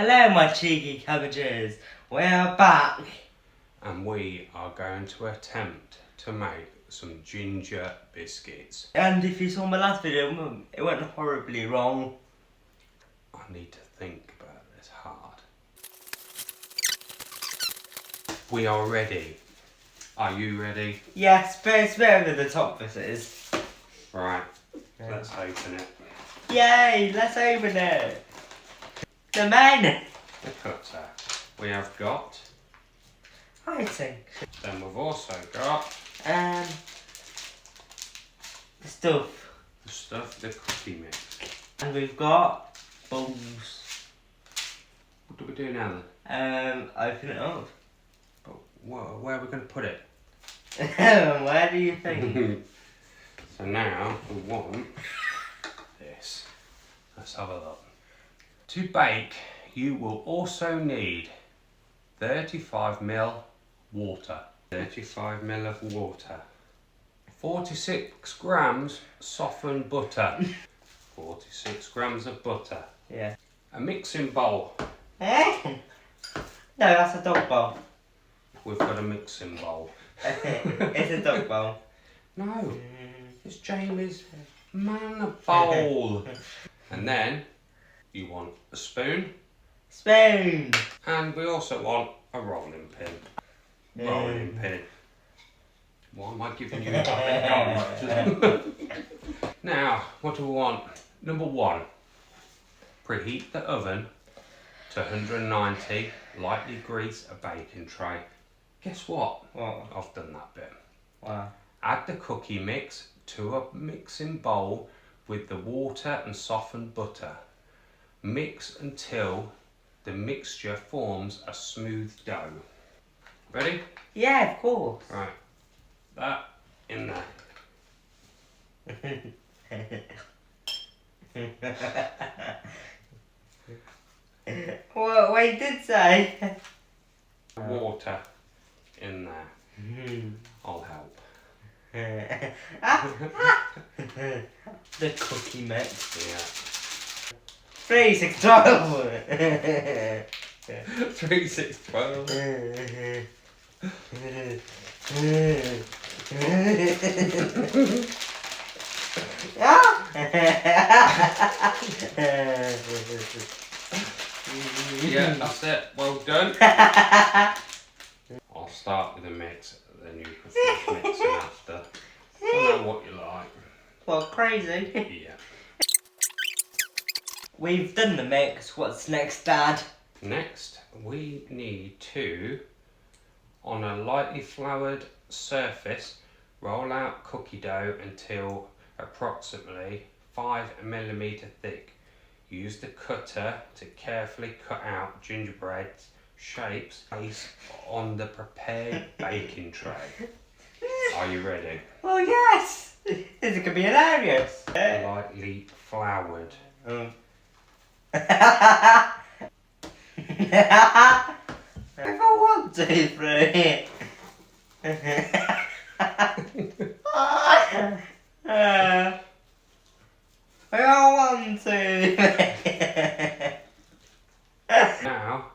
Hello my cheeky cabbages, we're back! And we are going to attempt to make some ginger biscuits. And if you saw my last video, it went horribly wrong. I need to think about this hard. We are ready. Are you ready? Yes, but it's better than the top this is. Right, let's open it. Yay, let's open it! The men! The cutter. We have got, I think. then we've also got The stuff. the stuff, the cookie mix. And we've got bowls. What do we do now then? Open it up. But where are we going to put it? Where do you think? So now we want this. Let's have a look. To bake, you will also need 35ml water. 35ml of water. 46 grams softened butter. 46 grams of butter. Yeah. A mixing bowl. Eh? No, that's a dog bowl. We've got a mixing bowl. It's a dog bowl. No, it's Jamie's man bowl. And then you want a spoon. Spoon! And we also want a rolling pin. Rolling pin. Why am I giving you that? Now, what do we want? Number one, preheat the oven to 190, lightly grease a baking tray. Guess what? What? I've done that bit. Wow. Add the cookie mix to a mixing bowl with the water and softened butter. Mix until the mixture forms a smooth dough. Ready? Yeah, of course. Right. That in there. What he did say? Water in there. I'll help. The cookie mix. Yeah. 3, 6, 12. 3, 6, 12. Yeah, that's it. Well done. I'll start with the mix, then you can finish mixing after. I know what you like. Well, crazy. Yeah. We've done the mix. What's next, Dad? Next, we need to, on a lightly floured surface, roll out cookie dough until approximately 5mm thick. Use the cutter to carefully cut out gingerbread shapes placed on the prepared baking tray. Are you ready? Oh, yes! This could be hilarious. Lightly floured. If I want to, 3. I don't want to. Now,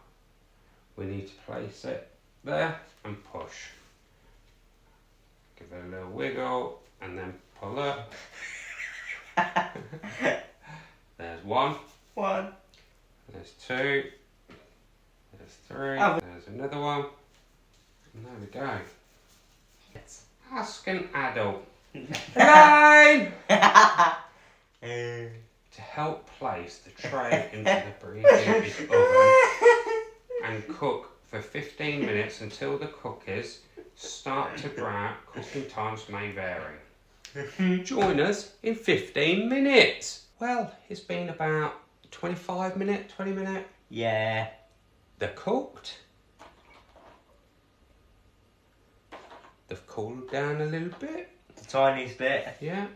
we need to place it there and push. Give it a little wiggle and then pull up. There's 1. 1. There's 2. There's 3. Oh. There's another one. And there we go. Ask an adult. Line! To help place the tray into the preheated oven and cook for 15 minutes until the cookies start to brown. Cooking times may vary. Join us in 15 minutes. Well, it's been about 25 minutes, 20 minutes. Yeah. They're cooked. They've cooled down a little bit. The tiniest bit. Yeah.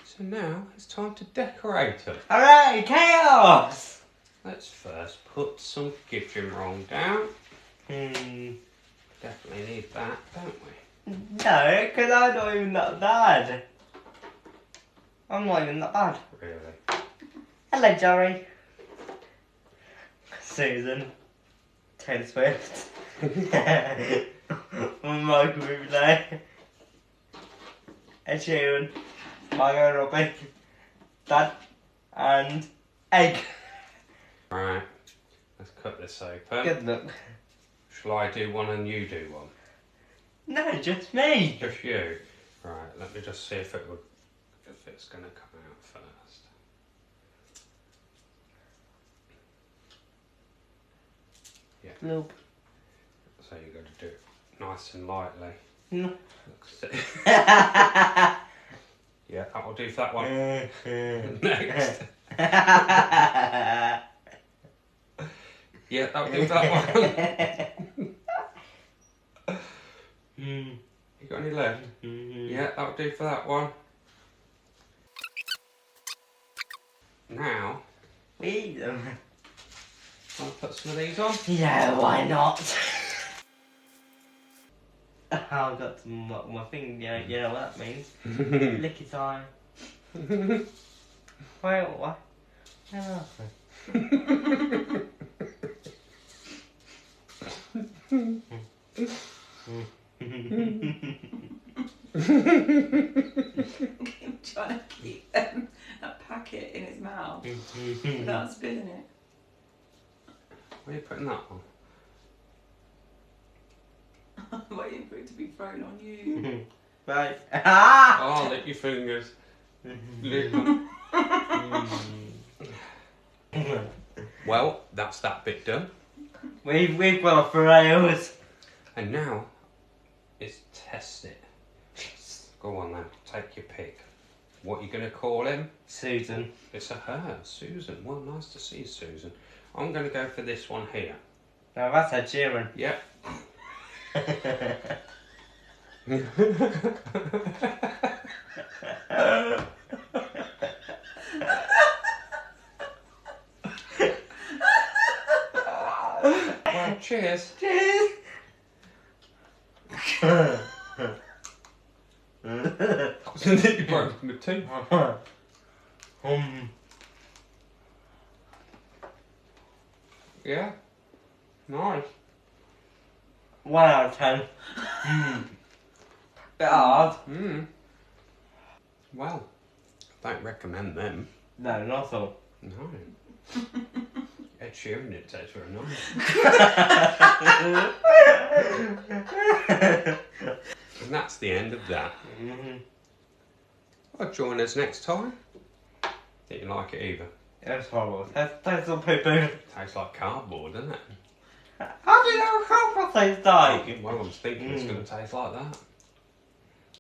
So now it's time to decorate them. Alright, chaos! Let's first put some gingerbread down. Definitely need that, don't we? No, because I'm not even that bad. I'm not even that bad. Really? Hello, Jerry. Susan. Taylor Swift. Michael Bublé. Ed Sheeran. Margot Robbie. Dad. And egg. Right, let's cut this open. Good luck. Shall I do one and you do one? No, just me. Just you. Right, let me just see if it's going to come out first. Yeah. Nope. So you've got to do it nice and lightly. No. Yeah, that will do for that one. Next. Yeah, that will do for that one. You got any left? Yeah, that will do for that one. Now, Eat them. I'll put some of these on. Yeah, why not? I've got some my thing, you know what that means. Licky time. Wait, what? Hello. Trying to keep a packet in his mouth without spilling it. Where are you putting that on? Waiting for it to be thrown on you. Right. Oh, lick your fingers. Lick 'em. Well, that's that bit done. We've got for hours. And now, it's test it. Go on then, take your pick. What are you going to call him? Susan. It's a her, Susan. Well, nice to see you, Susan. I'm going to go for this one here. Now that's a German. Yep. Well, cheers. Cheers. Isn't it you broke the teeth? Yeah. Nice. 1 out of 10. Bit hard. Well, I don't recommend them. No, not at all. No. Ed Sheeran did taste very nice. And that's the end of that. Well, join us next time. Didn't you like it either? It's horrible. Tastes like poo-poo. Tastes like cardboard, doesn't it? How do you know how tastes like? Well, I was thinking it's going to taste like that.